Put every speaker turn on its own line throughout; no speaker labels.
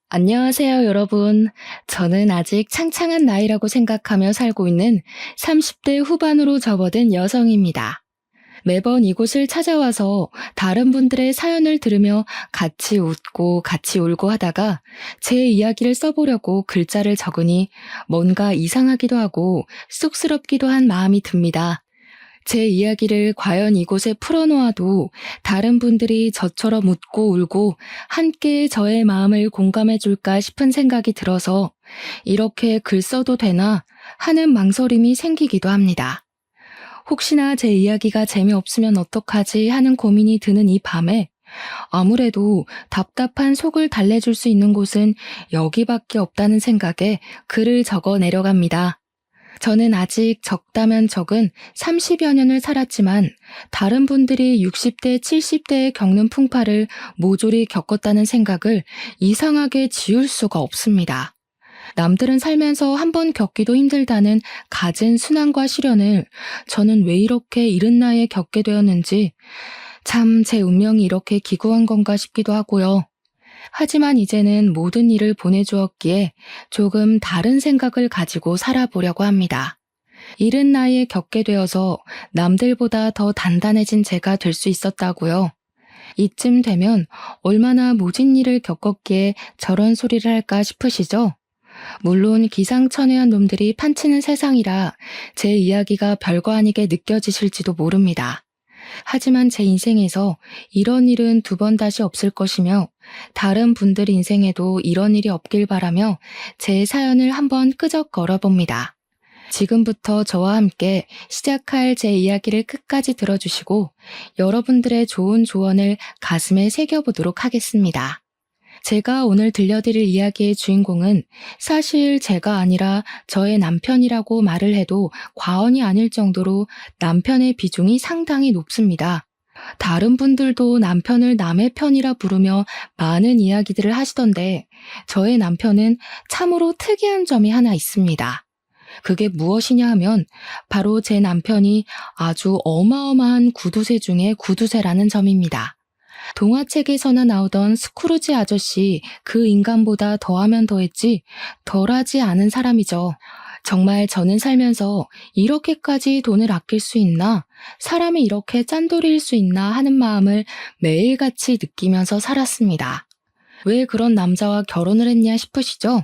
안녕하세요, 여러분. 저는 아직 창창한 나이라고 생각하며 살고 있는 30대 후반으로 접어든 여성입니다. 매번 이곳을 찾아와서 다른 분들의 사연을 들으며 같이 웃고 같이 울고 하다가 제 이야기를 써보려고 글자를 적으니 뭔가 이상하기도 하고 쑥스럽기도 한 마음이 듭니다. 제 이야기를 과연 이곳에 풀어놓아도 다른 분들이 저처럼 웃고 울고 함께 저의 마음을 공감해 줄까 싶은 생각이 들어서 이렇게 글 써도 되나 하는 망설임이 생기기도 합니다. 혹시나 제 이야기가 재미없으면 어떡하지 하는 고민이 드는 이 밤에 아무래도 답답한 속을 달래줄 수 있는 곳은 여기밖에 없다는 생각에 글을 적어 내려갑니다. 저는 아직 적다면 적은 30여 년을 살았지만 다른 분들이 60대, 70대에 겪는 풍파를 모조리 겪었다는 생각을 이상하게 지울 수가 없습니다. 남들은 살면서 한 번 겪기도 힘들다는 갖은 순환과 시련을 저는 왜 이렇게 이른 나이에 겪게 되었는지 참 제 운명이 이렇게 기구한 건가 싶기도 하고요. 하지만 이제는 모든 일을 보내주었기에 조금 다른 생각을 가지고 살아보려고 합니다. 이른 나이에 겪게 되어서 남들보다 더 단단해진 제가 될 수 있었다고요. 이쯤 되면 얼마나 모진 일을 겪었기에 저런 소리를 할까 싶으시죠? 물론 기상천외한 놈들이 판치는 세상이라 제 이야기가 별거 아니게 느껴지실지도 모릅니다. 하지만 제 인생에서 이런 일은 두 번 다시 없을 것이며 다른 분들 인생에도 이런 일이 없길 바라며 제 사연을 한번 끄적 걸어봅니다. 지금부터 저와 함께 시작할 제 이야기를 끝까지 들어주시고 여러분들의 좋은 조언을 가슴에 새겨보도록 하겠습니다. 제가 오늘 들려드릴 이야기의 주인공은 사실 제가 아니라 저의 남편이라고 말을 해도 과언이 아닐 정도로 남편의 비중이 상당히 높습니다. 다른 분들도 남편을 남의 편이라 부르며 많은 이야기들을 하시던데 저의 남편은 참으로 특이한 점이 하나 있습니다. 그게 무엇이냐 하면 바로 제 남편이 아주 어마어마한 구두쇠 중에 구두쇠라는 점입니다. 동화책에서나 나오던 스크루지 아저씨 그 인간보다 더하면 더했지 덜하지 않은 사람이죠. 정말 저는 살면서 이렇게까지 돈을 아낄 수 있나? 사람이 이렇게 짠돌이일 수 있나 하는 마음을 매일같이 느끼면서 살았습니다. 왜 그런 남자와 결혼을 했냐 싶으시죠?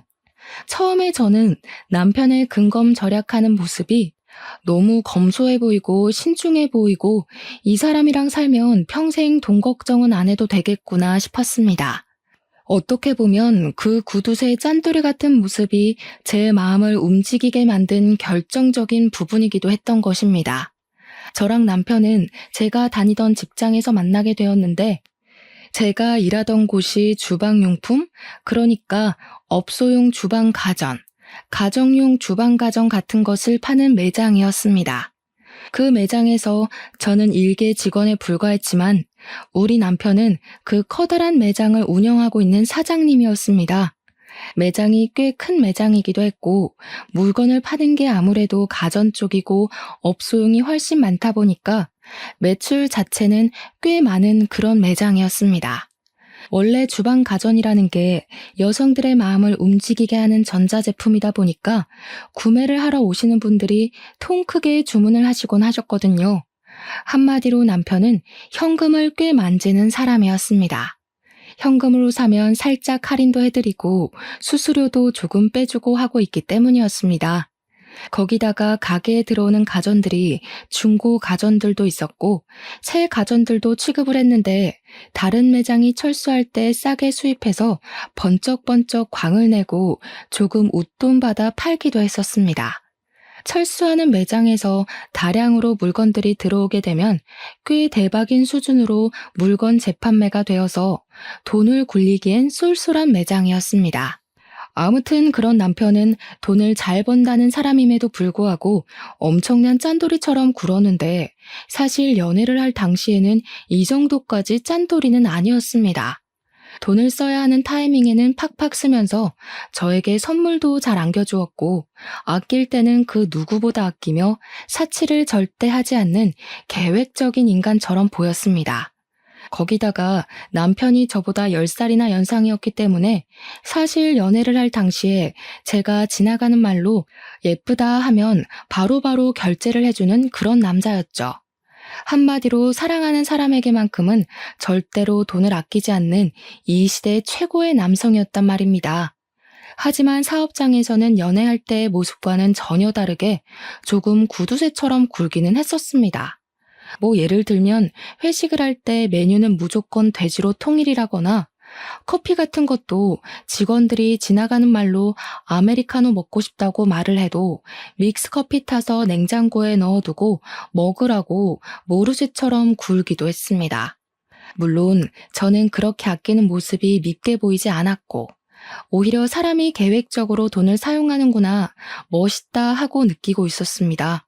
처음에 저는 남편의 근검절약하는 모습이 너무 검소해 보이고 신중해 보이고 이 사람이랑 살면 평생 돈 걱정은 안 해도 되겠구나 싶었습니다. 어떻게 보면 그 구두쇠 짠돌이 같은 모습이 제 마음을 움직이게 만든 결정적인 부분이기도 했던 것입니다. 저랑 남편은 제가 다니던 직장에서 만나게 되었는데 제가 일하던 곳이 주방용품, 그러니까 업소용 주방 가전, 가정용 주방 가전 같은 것을 파는 매장이었습니다. 그 매장에서 저는 일개 직원에 불과했지만 우리 남편은 그 커다란 매장을 운영하고 있는 사장님이었습니다. 매장이 꽤 큰 매장이기도 했고 물건을 파는 게 아무래도 가전 쪽이고 업소용이 훨씬 많다 보니까 매출 자체는 꽤 많은 그런 매장이었습니다. 원래 주방 가전이라는 게 여성들의 마음을 움직이게 하는 전자제품이다 보니까 구매를 하러 오시는 분들이 통 크게 주문을 하시곤 하셨거든요. 한마디로 남편은 현금을 꽤 만지는 사람이었습니다. 현금으로 사면 살짝 할인도 해드리고 수수료도 조금 빼주고 하고 있기 때문이었습니다. 거기다가 가게에 들어오는 가전들이 중고 가전들도 있었고 새 가전들도 취급을 했는데 다른 매장이 철수할 때 싸게 수입해서 번쩍번쩍 광을 내고 조금 웃돈 받아 팔기도 했었습니다. 철수하는 매장에서 다량으로 물건들이 들어오게 되면 꽤 대박인 수준으로 물건 재판매가 되어서 돈을 굴리기엔 쏠쏠한 매장이었습니다. 아무튼 그런 남편은 돈을 잘 번다는 사람임에도 불구하고 엄청난 짠돌이처럼 굴었는데 사실 연애를 할 당시에는 이 정도까지 짠돌이는 아니었습니다. 돈을 써야 하는 타이밍에는 팍팍 쓰면서 저에게 선물도 잘 안겨주었고 아낄 때는 그 누구보다 아끼며 사치를 절대 하지 않는 계획적인 인간처럼 보였습니다. 거기다가 남편이 저보다 10살이나 연상이었기 때문에 사실 연애를 할 당시에 제가 지나가는 말로 예쁘다 하면 바로바로 결제를 해주는 그런 남자였죠. 한마디로 사랑하는 사람에게만큼은 절대로 돈을 아끼지 않는 이 시대 최고의 남성이었단 말입니다. 하지만 사업장에서는 연애할 때의 모습과는 전혀 다르게 조금 구두쇠처럼 굴기는 했었습니다. 뭐 예를 들면 회식을 할 때 메뉴는 무조건 돼지로 통일이라거나 커피 같은 것도 직원들이 지나가는 말로 아메리카노 먹고 싶다고 말을 해도 믹스커피 타서 냉장고에 넣어두고 먹으라고 모르쇠처럼 굴기도 했습니다. 물론 저는 그렇게 아끼는 모습이 밉게 보이지 않았고 오히려 사람이 계획적으로 돈을 사용하는구나 멋있다 하고 느끼고 있었습니다.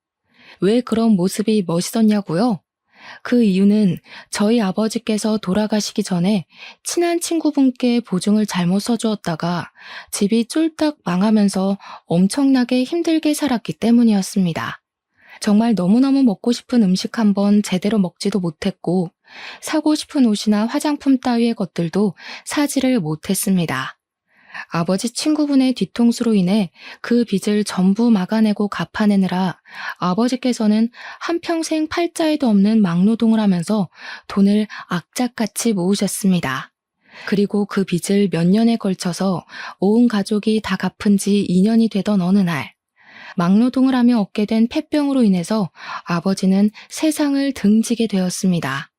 왜 그런 모습이 멋있었냐고요? 그 이유는 저희 아버지께서 돌아가시기 전에 친한 친구분께 보증을 잘못 서주었다가 집이 쫄딱 망하면서 엄청나게 힘들게 살았기 때문이었습니다. 정말 너무너무 먹고 싶은 음식 한번 제대로 먹지도 못했고 사고 싶은 옷이나 화장품 따위의 것들도 사지를 못했습니다. 아버지 친구분의 뒤통수로 인해 그 빚을 전부 막아내고 갚아내느라 아버지께서는 한평생 팔자에도 없는 막노동을 하면서 돈을 악착같이 모으셨습니다. 그리고 그 빚을 몇 년에 걸쳐서 온 가족이 다 갚은 지 2년이 되던 어느 날 막노동을 하며 얻게 된 폐병으로 인해서 아버지는 세상을 등지게 되었습니다.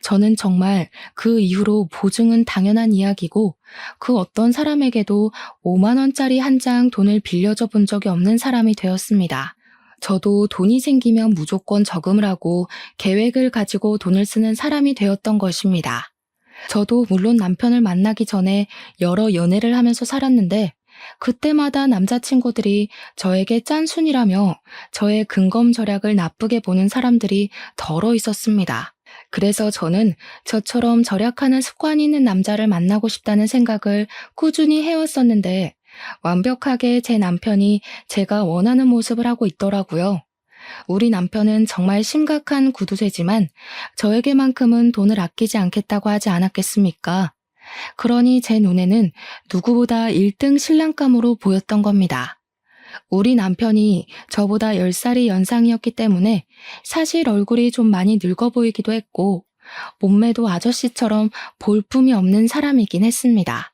저는 정말 그 이후로 보증은 당연한 이야기고 그 어떤 사람에게도 5만 원짜리 한 장 돈을 빌려줘 본 적이 없는 사람이 되었습니다. 저도 돈이 생기면 무조건 저금을 하고 계획을 가지고 돈을 쓰는 사람이 되었던 것입니다. 저도 물론 남편을 만나기 전에 여러 연애를 하면서 살았는데 그때마다 남자친구들이 저에게 짠순이라며 저의 근검절약을 나쁘게 보는 사람들이 덜어 있었습니다. 그래서 저는 저처럼 절약하는 습관이 있는 남자를 만나고 싶다는 생각을 꾸준히 해왔었는데 완벽하게 제 남편이 제가 원하는 모습을 하고 있더라고요. 우리 남편은 정말 심각한 구두쇠지만 저에게만큼은 돈을 아끼지 않겠다고 하지 않았겠습니까? 그러니 제 눈에는 누구보다 1등 신랑감으로 보였던 겁니다. 우리 남편이 저보다 10살이 연상이었기 때문에 사실 얼굴이 좀 많이 늙어 보이기도 했고 몸매도 아저씨처럼 볼품이 없는 사람이긴 했습니다.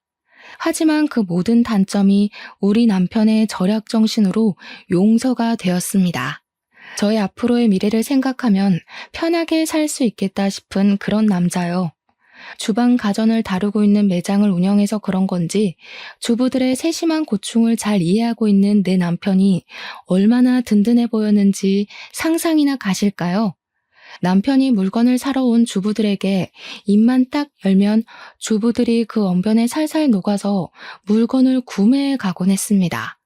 하지만 그 모든 단점이 우리 남편의 절약 정신으로 용서가 되었습니다. 저의 앞으로의 미래를 생각하면 편하게 살 수 있겠다 싶은 그런 남자요. 주방 가전을 다루고 있는 매장을 운영해서 그런 건지 주부들의 세심한 고충을 잘 이해하고 있는 내 남편이 얼마나 든든해 보였는지 상상이나 가실까요? 남편이 물건을 사러 온 주부들에게 입만 딱 열면 주부들이 그 언변에 살살 녹아서 물건을 구매해 가곤 했습니다.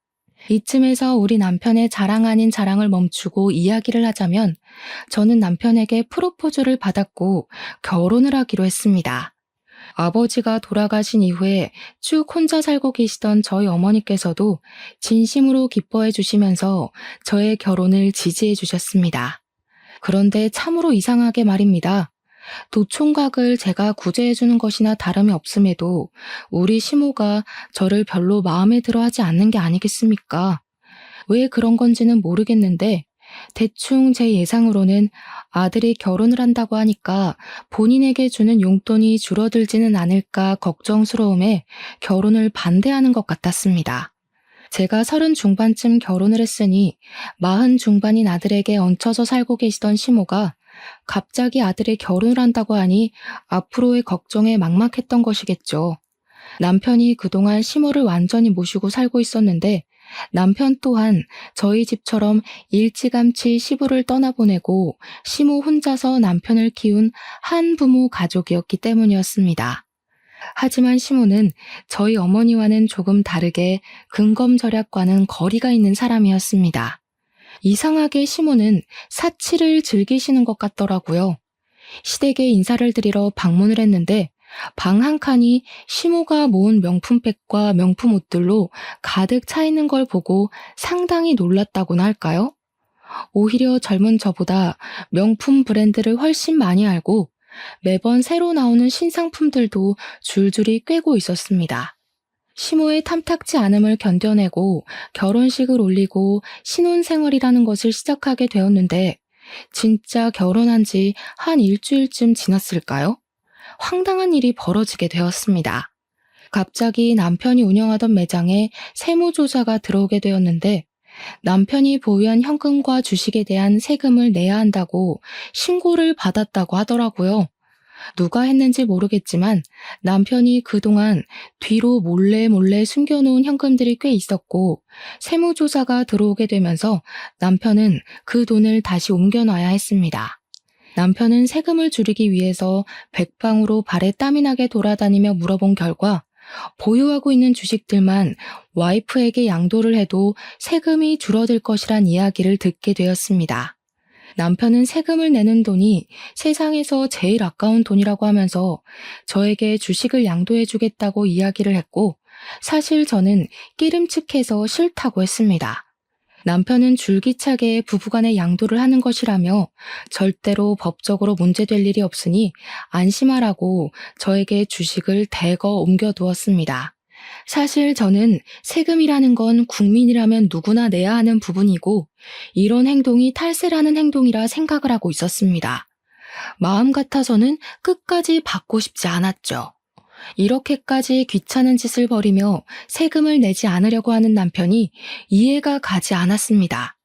이쯤에서 우리 남편의 자랑 아닌 자랑을 멈추고 이야기를 하자면 저는 남편에게 프로포즈를 받았고 결혼을 하기로 했습니다. 아버지가 돌아가신 이후에 쭉 혼자 살고 계시던 저희 어머니께서도 진심으로 기뻐해 주시면서 저의 결혼을 지지해 주셨습니다. 그런데 참으로 이상하게 말입니다. 도총각을 제가 구제해주는 것이나 다름이 없음에도 우리 시모가 저를 별로 마음에 들어하지 않는 게 아니겠습니까? 왜 그런 건지는 모르겠는데 대충 제 예상으로는 아들이 결혼을 한다고 하니까 본인에게 주는 용돈이 줄어들지는 않을까 걱정스러움에 결혼을 반대하는 것 같았습니다. 제가 30 중반쯤 결혼을 했으니 40 중반인 아들에게 얹혀서 살고 계시던 시모가 갑자기 아들이 결혼을 한다고 하니 앞으로의 걱정에 막막했던 것이겠죠. 남편이 그동안 시모를 완전히 모시고 살고 있었는데 남편 또한 저희 집처럼 일찌감치 시부를 떠나보내고 시모 혼자서 남편을 키운 한부모 가족이었기 때문이었습니다. 하지만 시모는 저희 어머니와는 조금 다르게 근검절약과는 거리가 있는 사람이었습니다. 이상하게 시모는 사치를 즐기시는 것 같더라고요. 시댁에 인사를 드리러 방문을 했는데 방 한 칸이 시모가 모은 명품백과 명품 옷들로 가득 차 있는 걸 보고 상당히 놀랐다고나 할까요? 오히려 젊은 저보다 명품 브랜드를 훨씬 많이 알고 매번 새로 나오는 신상품들도 줄줄이 꿰고 있었습니다. 시모의 탐탁지 않음을 견뎌내고 결혼식을 올리고 신혼생활이라는 것을 시작하게 되었는데 진짜 결혼한 지 한 일주일쯤 지났을까요? 황당한 일이 벌어지게 되었습니다. 갑자기 남편이 운영하던 매장에 세무조사가 들어오게 되었는데 남편이 보유한 현금과 주식에 대한 세금을 내야 한다고 신고를 받았다고 하더라고요. 누가 했는지 모르겠지만 남편이 그동안 뒤로 몰래 숨겨놓은 현금들이 꽤 있었고 세무조사가 들어오게 되면서 남편은 그 돈을 다시 옮겨놔야 했습니다. 남편은 세금을 줄이기 위해서 백방으로 발에 땀이 나게 돌아다니며 물어본 결과 보유하고 있는 주식들만 와이프에게 양도를 해도 세금이 줄어들 것이란 이야기를 듣게 되었습니다. 남편은 세금을 내는 돈이 세상에서 제일 아까운 돈이라고 하면서 저에게 주식을 양도해주겠다고 이야기를 했고 사실 저는 끼름칙해서 싫다고 했습니다. 남편은 줄기차게 부부간에 양도를 하는 것이라며 절대로 법적으로 문제될 일이 없으니 안심하라고 저에게 주식을 대거 옮겨두었습니다. 사실 저는 세금이라는 건 국민이라면 누구나 내야 하는 부분이고 이런 행동이 탈세라는 행동이라 생각을 하고 있었습니다. 마음 같아서는 끝까지 받고 싶지 않았죠. 이렇게까지 귀찮은 짓을 벌이며 세금을 내지 않으려고 하는 남편이 이해가 가지 않았습니다.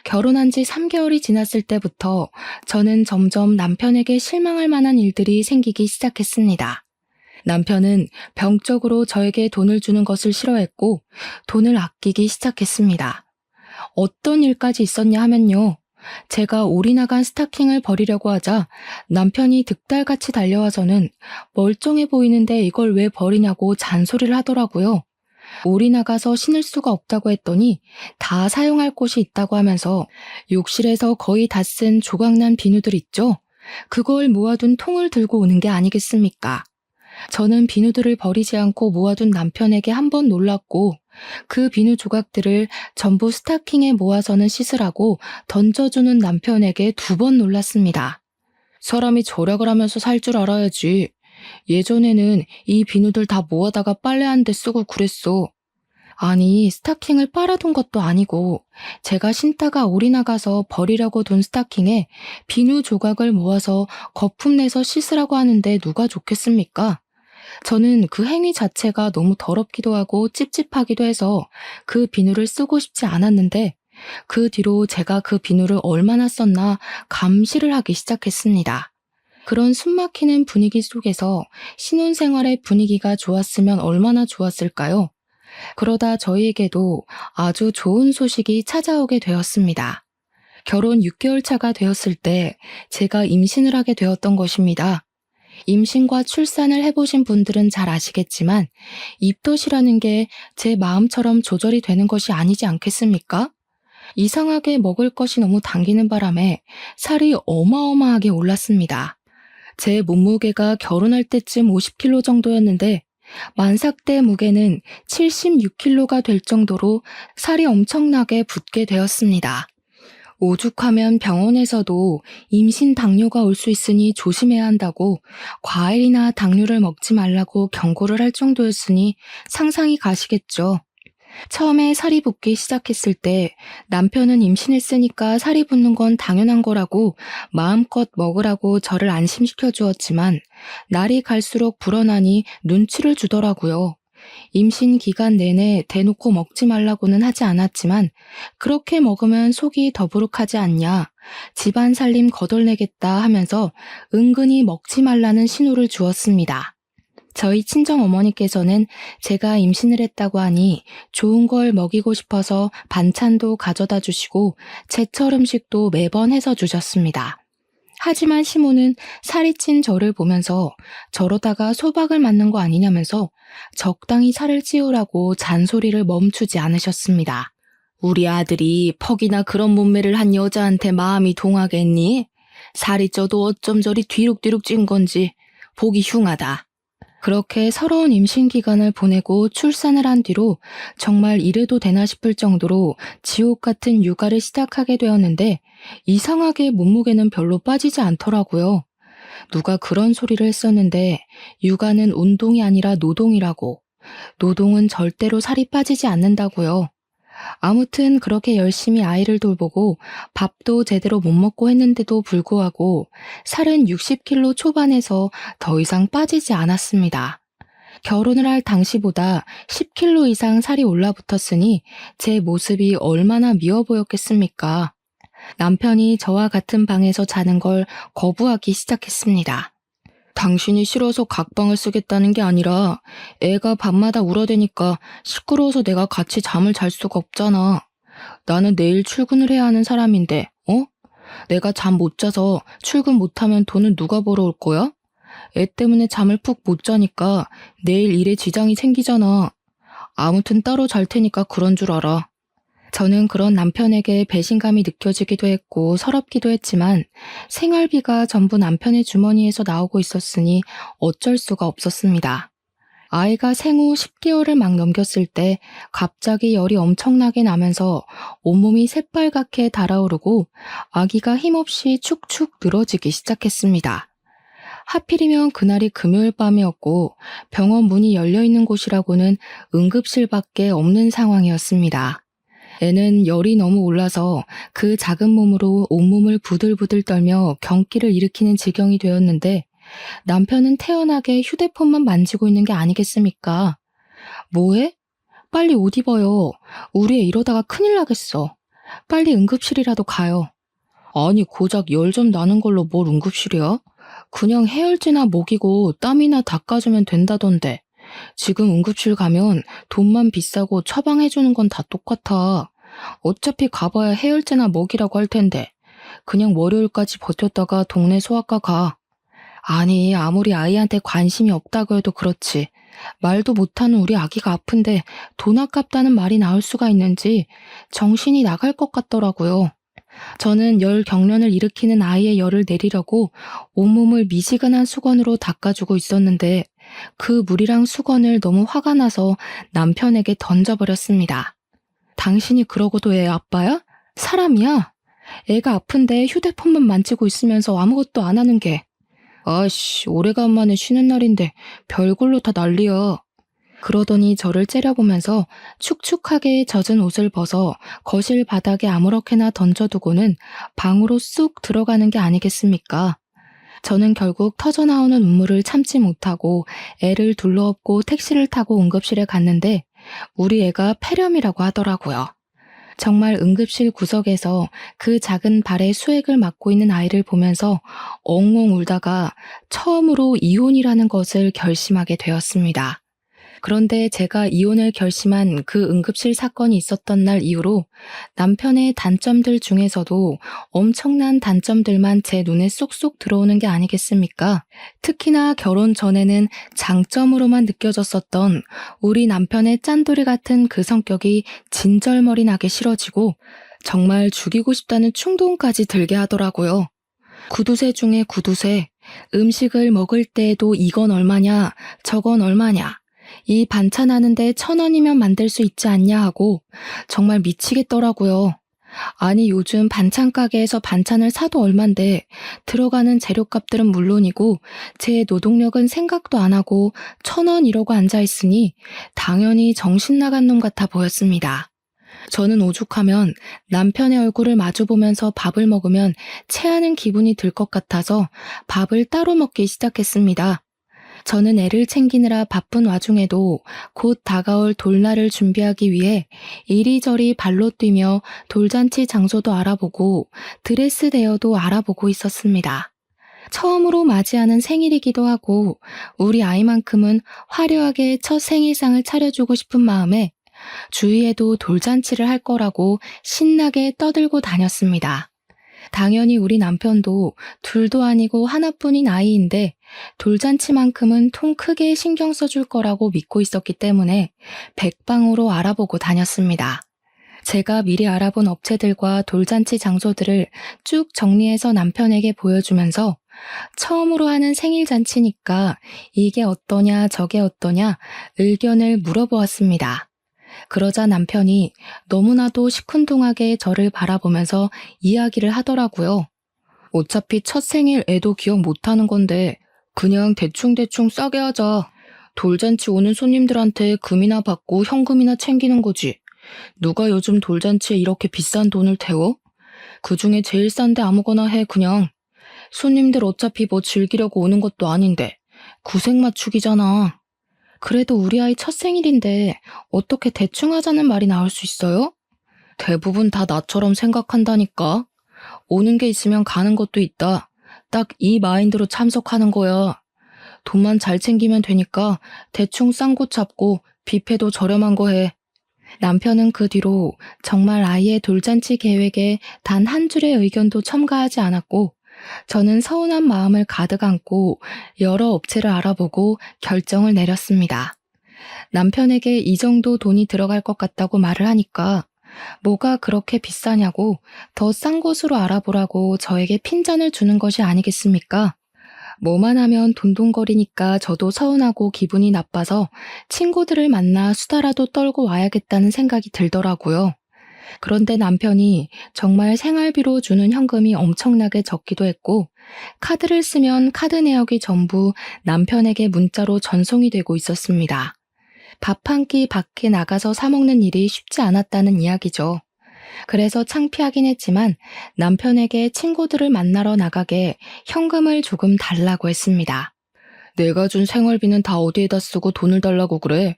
결혼한 지 3개월이 지났을 때부터 저는 점점 남편에게 실망할 만한 일들이 생기기 시작했습니다. 남편은 병적으로 저에게 돈을 주는 것을 싫어했고 돈을 아끼기 시작했습니다. 어떤 일까지 있었냐 하면요. 제가 올이 나간 스타킹을 버리려고 하자 남편이 득달같이 달려와서는 멀쩡해 보이는데 이걸 왜 버리냐고 잔소리를 하더라고요. 올이 나가서 신을 수가 없다고 했더니 다 사용할 곳이 있다고 하면서 욕실에서 거의 다 쓴 조각난 비누들 있죠? 그걸 모아둔 통을 들고 오는 게 아니겠습니까? 저는 비누들을 버리지 않고 모아둔 남편에게 한 번 놀랐고 그 비누 조각들을 전부 스타킹에 모아서는 씻으라고 던져주는 남편에게 2번 놀랐습니다. 사람이 절약을 하면서 살 줄 알아야지. 예전에는 이 비누들 다 모아다가 빨래하는 데 쓰고 그랬어. 아니, 스타킹을 빨아둔 것도 아니고 제가 신다가 올이 나가서 버리려고 둔 스타킹에 비누 조각을 모아서 거품 내서 씻으라고 하는데 누가 좋겠습니까? 저는 그 행위 자체가 너무 더럽기도 하고 찝찝하기도 해서 그 비누를 쓰고 싶지 않았는데 그 뒤로 제가 그 비누를 얼마나 썼나 감시를 하기 시작했습니다. 그런 숨막히는 분위기 속에서 신혼생활의 분위기가 좋았으면 얼마나 좋았을까요? 그러다 저희에게도 아주 좋은 소식이 찾아오게 되었습니다. 결혼 6개월 차가 되었을 때 제가 임신을 하게 되었던 것입니다. 임신과 출산을 해보신 분들은 잘 아시겠지만 입덧이라는 게 제 마음처럼 조절이 되는 것이 아니지 않겠습니까? 이상하게 먹을 것이 너무 당기는 바람에 살이 어마어마하게 올랐습니다. 제 몸무게가 결혼할 때쯤 50kg 정도였는데 만삭 때 무게는 76kg가 될 정도로 살이 엄청나게 붙게 되었습니다. 오죽하면 병원에서도 임신 당뇨가 올 수 있으니 조심해야 한다고 과일이나 당류를 먹지 말라고 경고를 할 정도였으니 상상이 가시겠죠. 처음에 살이 붙기 시작했을 때 남편은 임신했으니까 살이 붙는 건 당연한 거라고 마음껏 먹으라고 저를 안심시켜 주었지만 날이 갈수록 불어나니 눈치를 주더라고요. 임신 기간 내내 대놓고 먹지 말라고는 하지 않았지만 그렇게 먹으면 속이 더부룩하지 않냐, 집안 살림 거덜내겠다 하면서 은근히 먹지 말라는 신호를 주었습니다. 저희 친정어머니께서는 제가 임신을 했다고 하니 좋은 걸 먹이고 싶어서 반찬도 가져다 주시고 제철 음식도 매번 해서 주셨습니다. 하지만 시모는 살이 찐 저를 보면서 저러다가 소박을 맞는 거 아니냐면서 적당히 살을 찌우라고 잔소리를 멈추지 않으셨습니다. 우리 아들이 퍽이나 그런 몸매를 한 여자한테 마음이 동하겠니? 살이 쪄도 어쩜 저리 뒤룩뒤룩 찐 건지 보기 흉하다. 그렇게 서러운 임신 기간을 보내고 출산을 한 뒤로 정말 이래도 되나 싶을 정도로 지옥 같은 육아를 시작하게 되었는데 이상하게 몸무게는 별로 빠지지 않더라고요. 누가 그런 소리를 했었는데 육아는 운동이 아니라 노동이라고. 노동은 절대로 살이 빠지지 않는다고요. 아무튼 그렇게 열심히 아이를 돌보고 밥도 제대로 못 먹고 했는데도 불구하고 살은 60kg 초반에서 더 이상 빠지지 않았습니다. 결혼을 할 당시보다 10kg 이상 살이 올라붙었으니 제 모습이 얼마나 미워 보였겠습니까? 남편이 저와 같은 방에서 자는 걸 거부하기 시작했습니다. 당신이 싫어서 각방을 쓰겠다는 게 아니라 애가 밤마다 울어대니까 시끄러워서 내가 같이 잠을 잘 수가 없잖아. 나는 내일 출근을 해야 하는 사람인데, 내가 잠 못 자서 출근 못하면 돈은 누가 벌어올 거야? 애 때문에 잠을 푹 못 자니까 내일 일에 지장이 생기잖아. 아무튼 따로 잘 테니까 그런 줄 알아. 저는 그런 남편에게 배신감이 느껴지기도 했고 서럽기도 했지만 생활비가 전부 남편의 주머니에서 나오고 있었으니 어쩔 수가 없었습니다. 아이가 생후 10개월을 막 넘겼을 때 갑자기 열이 엄청나게 나면서 온몸이 새빨갛게 달아오르고 아기가 힘없이 축축 늘어지기 시작했습니다. 하필이면 그날이 금요일 밤이었고 병원 문이 열려있는 곳이라고는 응급실밖에 없는 상황이었습니다. 애는 열이 너무 올라서 그 작은 몸으로 온몸을 부들부들 떨며 경기를 일으키는 지경이 되었는데 남편은 태연하게 휴대폰만 만지고 있는 게 아니겠습니까? 뭐해? 빨리 옷 입어요. 우리 애 이러다가 큰일 나겠어. 빨리 응급실이라도 가요. 아니 고작 열 좀 나는 걸로 뭘 응급실이야? 그냥 해열제나 먹이고 땀이나 닦아주면 된다던데. 지금 응급실 가면 돈만 비싸고 처방해주는 건 다 똑같아. 어차피 가봐야 해열제나 먹이라고 할 텐데. 그냥 월요일까지 버텼다가 동네 소아과 가. 아니 아무리 아이한테 관심이 없다고 해도 그렇지. 말도 못하는 우리 아기가 아픈데 돈 아깝다는 말이 나올 수가 있는지 정신이 나갈 것 같더라고요. 저는 열 경련을 일으키는 아이의 열을 내리려고 온몸을 미지근한 수건으로 닦아주고 있었는데 그 물이랑 수건을 너무 화가 나서 남편에게 던져버렸습니다. 당신이 그러고도 애 아빠야? 사람이야? 애가 아픈데 휴대폰만 만지고 있으면서 아무것도 안 하는 게. 아이씨, 오래간만에 쉬는 날인데 별걸로 다 난리야. 그러더니 저를 째려보면서 축축하게 젖은 옷을 벗어 거실 바닥에 아무렇게나 던져두고는 방으로 쑥 들어가는 게 아니겠습니까? 저는 결국 터져나오는 눈물을 참지 못하고 애를 둘러엎고 택시를 타고 응급실에 갔는데 우리 애가 폐렴이라고 하더라고요. 정말 응급실 구석에서 그 작은 발에 수액을 맞고 있는 아이를 보면서 엉엉 울다가 처음으로 이혼이라는 것을 결심하게 되었습니다. 그런데 제가 이혼을 결심한 그 응급실 사건이 있었던 날 이후로 남편의 단점들 중에서도 엄청난 단점들만 제 눈에 쏙쏙 들어오는 게 아니겠습니까? 특히나 결혼 전에는 장점으로만 느껴졌었던 우리 남편의 짠돌이 같은 그 성격이 진절머리 나게 싫어지고 정말 죽이고 싶다는 충동까지 들게 하더라고요. 구두쇠 중에 구두쇠, 음식을 먹을 때에도 이건 얼마냐, 저건 얼마냐. 이 반찬 하는데 1,000원이면 만들 수 있지 않냐 하고 정말 미치겠더라고요. 아니 요즘 반찬 가게에서 반찬을 사도 얼만데 들어가는 재료값들은 물론이고 제 노동력은 생각도 안 하고 1,000원 이러고 앉아있으니 당연히 정신 나간 놈 같아 보였습니다. 저는 오죽하면 남편의 얼굴을 마주보면서 밥을 먹으면 체하는 기분이 들 것 같아서 밥을 따로 먹기 시작했습니다. 저는 애를 챙기느라 바쁜 와중에도 곧 다가올 돌날을 준비하기 위해 이리저리 발로 뛰며 돌잔치 장소도 알아보고 드레스 대여도 알아보고 있었습니다. 처음으로 맞이하는 생일이기도 하고 우리 아이만큼은 화려하게 첫 생일상을 차려주고 싶은 마음에 주위에도 돌잔치를 할 거라고 신나게 떠들고 다녔습니다. 당연히 우리 남편도 둘도 아니고 하나뿐인 아이인데 돌잔치만큼은 통 크게 신경 써줄 거라고 믿고 있었기 때문에 백방으로 알아보고 다녔습니다. 제가 미리 알아본 업체들과 돌잔치 장소들을 쭉 정리해서 남편에게 보여주면서 처음으로 하는 생일잔치니까 이게 어떠냐 저게 어떠냐 의견을 물어보았습니다. 그러자 남편이 너무나도 시큰둥하게 저를 바라보면서 이야기를 하더라고요. 어차피 첫 생일 애도 기억 못하는 건데 그냥 대충대충 싸게 하자. 돌잔치 오는 손님들한테 금이나 받고 현금이나 챙기는 거지. 누가 요즘 돌잔치에 이렇게 비싼 돈을 태워? 그중에 제일 싼데 아무거나 해 그냥. 손님들 어차피 뭐 즐기려고 오는 것도 아닌데 구색 맞추기잖아. 그래도 우리 아이 첫 생일인데 어떻게 대충 하자는 말이 나올 수 있어요? 대부분 다 나처럼 생각한다니까. 오는 게 있으면 가는 것도 있다. 딱 이 마인드로 참석하는 거야. 돈만 잘 챙기면 되니까 대충 싼 곳 잡고 뷔페도 저렴한 거 해. 남편은 그 뒤로 정말 아이의 돌잔치 계획에 단 한 줄의 의견도 첨가하지 않았고 저는 서운한 마음을 가득 안고 여러 업체를 알아보고 결정을 내렸습니다. 남편에게 이 정도 돈이 들어갈 것 같다고 말을 하니까 뭐가 그렇게 비싸냐고 더 싼 곳으로 알아보라고 저에게 핀잔을 주는 것이 아니겠습니까? 뭐만 하면 돈돈거리니까 저도 서운하고 기분이 나빠서 친구들을 만나 수다라도 떨고 와야겠다는 생각이 들더라고요. 그런데 남편이 정말 생활비로 주는 현금이 엄청나게 적기도 했고 카드를 쓰면 카드 내역이 전부 남편에게 문자로 전송이 되고 있었습니다. 밥 한 끼 밖에 나가서 사 먹는 일이 쉽지 않았다는 이야기죠. 그래서 창피하긴 했지만 남편에게 친구들을 만나러 나가게 현금을 조금 달라고 했습니다. 내가 준 생활비는 다 어디에다 쓰고 돈을 달라고 그래?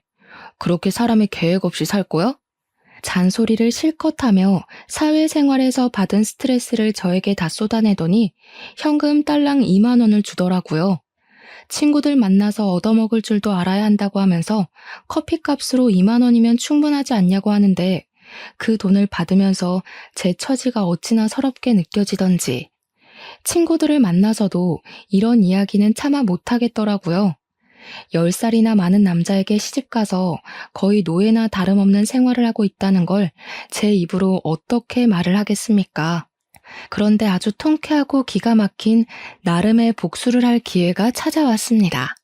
그렇게 사람이 계획 없이 살 거야? 잔소리를 실컷 하며 사회생활에서 받은 스트레스를 저에게 다 쏟아내더니 현금 딸랑 2만 원을 주더라고요. 친구들 만나서 얻어먹을 줄도 알아야 한다고 하면서 커피값으로 2만 원이면 충분하지 않냐고 하는데 그 돈을 받으면서 제 처지가 어찌나 서럽게 느껴지던지 친구들을 만나서도 이런 이야기는 차마 못하겠더라고요. 10살이나 많은 남자에게 시집가서 거의 노예나 다름없는 생활을 하고 있다는 걸 제 입으로 어떻게 말을 하겠습니까? 그런데 아주 통쾌하고 기가 막힌 나름의 복수를 할 기회가 찾아왔습니다.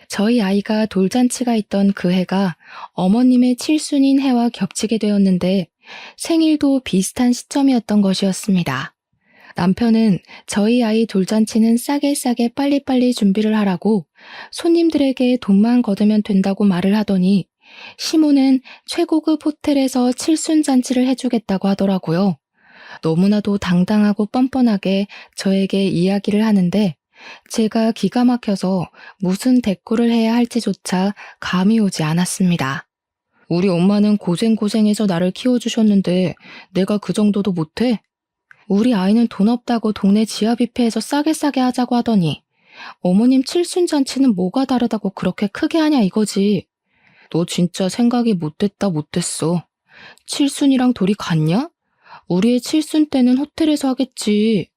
저희 아이가 돌잔치가 있던 그 해가 어머님의 칠순인 해와 겹치게 되었는데 생일도 비슷한 시점이었던 것이었습니다. 남편은 저희 아이 돌잔치는 싸게 빨리빨리 준비를 하라고 손님들에게 돈만 걷으면 된다고 말을 하더니 시모는 최고급 호텔에서 칠순잔치를 해주겠다고 하더라고요. 너무나도 당당하고 뻔뻔하게 저에게 이야기를 하는데 제가 기가 막혀서 무슨 대꾸를 해야 할지조차 감이 오지 않았습니다. 우리 엄마는 고생고생해서 나를 키워주셨는데 내가 그 정도도 못해? 우리 아이는 돈 없다고 동네 지하 뷔페에서 싸게 하자고 하더니 어머님 칠순잔치는 뭐가 다르다고 그렇게 크게 하냐 이거지. 너 진짜 생각이 못됐어. 칠순이랑 돌이 같냐? 우리의 칠순 때는 호텔에서 하겠지.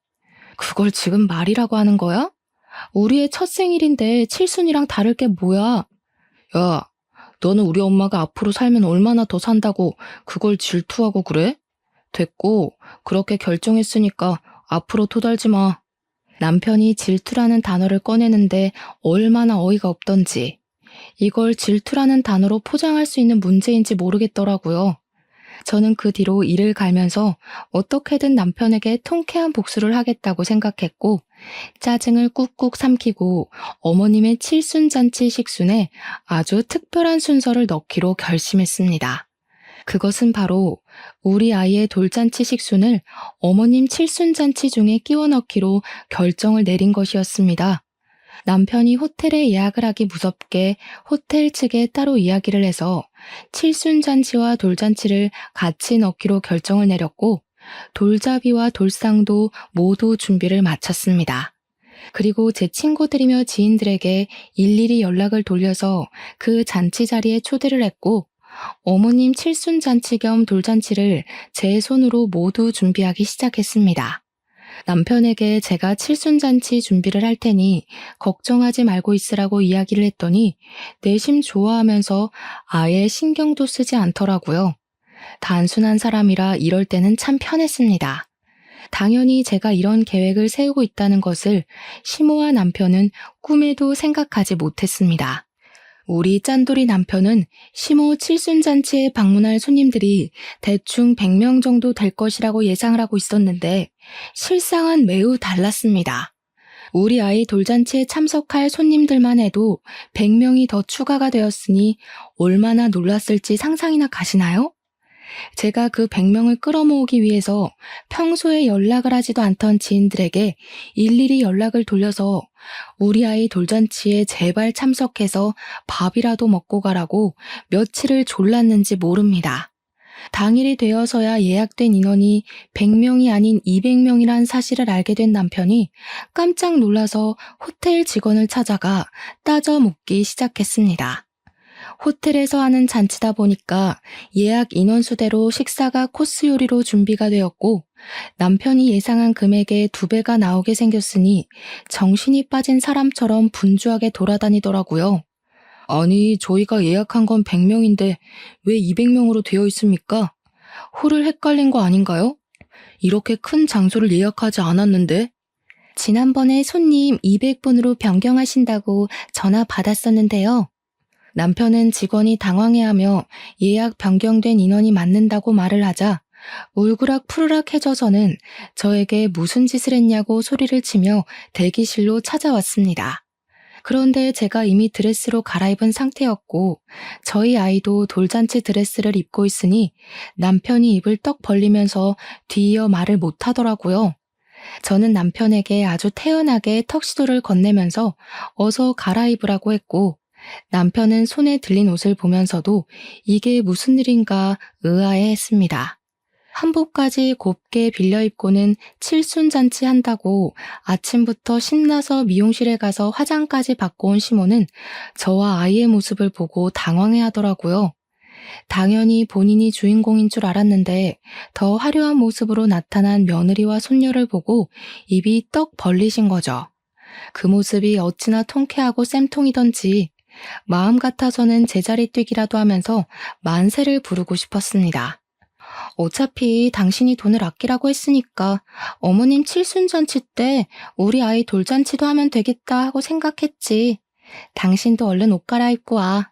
그걸 지금 말이라고 하는 거야? 우리의 첫 생일인데 칠순이랑 다를 게 뭐야? 야, 너는 우리 엄마가 앞으로 살면 얼마나 더 산다고 그걸 질투하고 그래? 됐고, 그렇게 결정했으니까 앞으로 토달지 마. 남편이 질투라는 단어를 꺼내는데 얼마나 어이가 없던지, 이걸 질투라는 단어로 포장할 수 있는 문제인지 모르겠더라고요. 저는 그 뒤로 이를 갈면서 어떻게든 남편에게 통쾌한 복수를 하겠다고 생각했고 짜증을 꾹꾹 삼키고 어머님의 칠순잔치 식순에 아주 특별한 순서를 넣기로 결심했습니다. 그것은 바로 우리 아이의 돌잔치 식순을 어머님 칠순잔치 중에 끼워 넣기로 결정을 내린 것이었습니다. 남편이 호텔에 예약을 하기 무섭게 호텔 측에 따로 이야기를 해서 칠순잔치와 돌잔치를 같이 넣기로 결정을 내렸고 돌잡이와 돌상도 모두 준비를 마쳤습니다. 그리고 제 친구들이며 지인들에게 일일이 연락을 돌려서 그 잔치 자리에 초대를 했고 어머님 칠순잔치 겸 돌잔치를 제 손으로 모두 준비하기 시작했습니다. 남편에게 제가 칠순잔치 준비를 할 테니 걱정하지 말고 있으라고 이야기를 했더니 내심 좋아하면서 아예 신경도 쓰지 않더라고요. 단순한 사람이라 이럴 때는 참 편했습니다. 당연히 제가 이런 계획을 세우고 있다는 것을 시모와 남편은 꿈에도 생각하지 못했습니다. 우리 짠돌이 남편은 시모 칠순잔치에 방문할 손님들이 대충 100명 정도 될 것이라고 예상을 하고 있었는데 실상은 매우 달랐습니다. 우리 아이 돌잔치에 참석할 손님들만 해도 100명이 더 추가가 되었으니 얼마나 놀랐을지 상상이나 가시나요? 제가 그 100명을 끌어모으기 위해서 평소에 연락을 하지도 않던 지인들에게 일일이 연락을 돌려서 우리 아이 돌잔치에 제발 참석해서 밥이라도 먹고 가라고 며칠을 졸랐는지 모릅니다. 당일이 되어서야 예약된 인원이 100명이 아닌 200명이란 사실을 알게 된 남편이 깜짝 놀라서 호텔 직원을 찾아가 따져 묻기 시작했습니다. 호텔에서 하는 잔치다 보니까 예약 인원수대로 식사가 코스 요리로 준비가 되었고 남편이 예상한 금액의 2배가 나오게 생겼으니 정신이 빠진 사람처럼 분주하게 돌아다니더라고요. 아니, 저희가 예약한 건 100명인데 왜 200명으로 되어 있습니까? 홀을 헷갈린 거 아닌가요? 이렇게 큰 장소를 예약하지 않았는데? 지난번에 손님 200분으로 변경하신다고 전화 받았었는데요. 남편은 직원이 당황해하며 예약 변경된 인원이 맞는다고 말을 하자 울그락 푸르락해져서는 저에게 무슨 짓을 했냐고 소리를 치며 대기실로 찾아왔습니다. 그런데 제가 이미 드레스로 갈아입은 상태였고 저희 아이도 돌잔치 드레스를 입고 있으니 남편이 입을 떡 벌리면서 뒤이어 말을 못하더라고요. 저는 남편에게 아주 태연하게 턱시도를 건네면서 어서 갈아입으라고 했고 남편은 손에 들린 옷을 보면서도 이게 무슨 일인가 의아해했습니다. 한복까지 곱게 빌려 입고는 칠순잔치 한다고 아침부터 신나서 미용실에 가서 화장까지 받고 온 시모는 저와 아이의 모습을 보고 당황해하더라고요. 당연히 본인이 주인공인 줄 알았는데 더 화려한 모습으로 나타난 며느리와 손녀를 보고 입이 떡 벌리신 거죠. 그 모습이 어찌나 통쾌하고 쌤통이던지 마음 같아서는 제자리 뛰기라도 하면서 만세를 부르고 싶었습니다. 어차피 당신이 돈을 아끼라고 했으니까 어머님 칠순잔치 때 우리 아이 돌잔치도 하면 되겠다 하고 생각했지. 당신도 얼른 옷 갈아입고 와.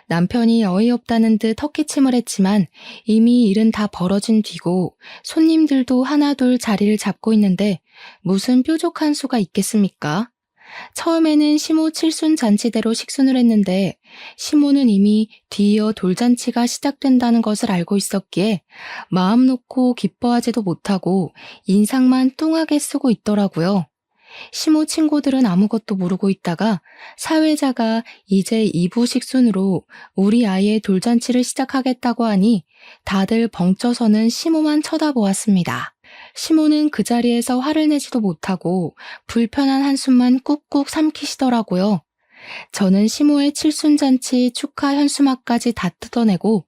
남편이 어이없다는 듯 헛기침을 했지만 이미 일은 다 벌어진 뒤고 손님들도 하나둘 자리를 잡고 있는데 무슨 뾰족한 수가 있겠습니까? 처음에는 시모 칠순 잔치대로 식순을 했는데 시모는 이미 뒤이어 돌잔치가 시작된다는 것을 알고 있었기에 마음 놓고 기뻐하지도 못하고 인상만 뚱하게 쓰고 있더라고요. 시모 친구들은 아무것도 모르고 있다가 사회자가 이제 2부 식순으로 우리 아이의 돌잔치를 시작하겠다고 하니 다들 벙쪄서는 시모만 쳐다보았습니다. 시모는 그 자리에서 화를 내지도 못하고 불편한 한숨만 꾹꾹 삼키시더라고요. 저는 시모의 칠순잔치 축하 현수막까지 다 뜯어내고